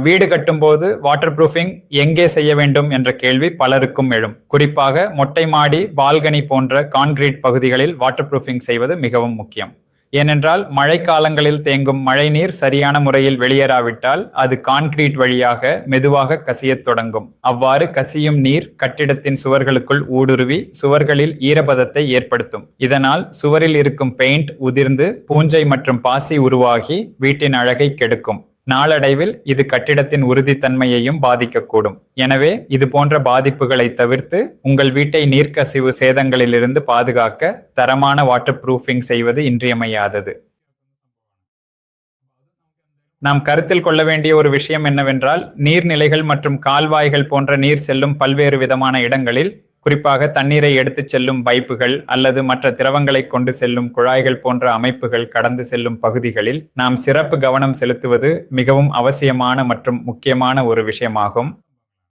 வீடு கட்டும்போது water proofing எங்கே செய்ய வேண்டும் என்ற கேள்வி பலருக்கும் எழும். குறிப்பாக மொட்டை மாடி, பால்கனி போன்ற கான்கிரீட் பகுதிகளில் வாட்டர் ப்ரூஃபிங் செய்வது மிகவும் முக்கியம். ஏனென்றால் மழைக்காலங்களில் தேங்கும் மழைநீர் சரியான முறையில் வெளியேறாவிட்டால் அது கான்கிரீட் வழியாக மெதுவாக கசியத் தொடங்கும். அவ்வாறு கசியும் நீர் கட்டிடத்தின் சுவர்களுக்குள் ஊடுருவி சுவர்களில் ஈரப்பதத்தை ஏற்படுத்தும். இதனால் சுவரில் இருக்கும் பெயிண்ட் உதிர்ந்து பூஞ்சை மற்றும் பாசி உருவாகி வீட்டின் அழகை கெடுக்கும். நாளடைவில் இது கட்டிடத்தின் உறுதித்தன்மையையும் பாதிக்கக்கூடும். எனவே இது போன்ற பாதிப்புகளை தவிர்த்து உங்கள் வீட்டை நீர்க்கசிவு சேதங்களிலிருந்து பாதுகாக்க தரமான வாட்டர் ப்ரூஃபிங் செய்வது இன்றியமையாதது. நாம் கருத்தில் கொள்ள வேண்டிய ஒரு விஷயம் என்னவென்றால், நீர்நிலைகள் மற்றும் கால்வாய்கள் போன்ற நீர் செல்லும் பல்வேறு விதமான இடங்களில், குறிப்பாக தண்ணீரை எடுத்துச் செல்லும் பைப்புகள் அல்லது மற்ற திரவங்களை கொண்டு செல்லும் குழாய்கள் போன்ற அமைப்புகள் கடந்து செல்லும் பகுதிகளில் நாம் சிறப்பு கவனம் செலுத்துவது மிகவும் அவசியமான மற்றும் முக்கியமான ஒரு விஷயமாகும்.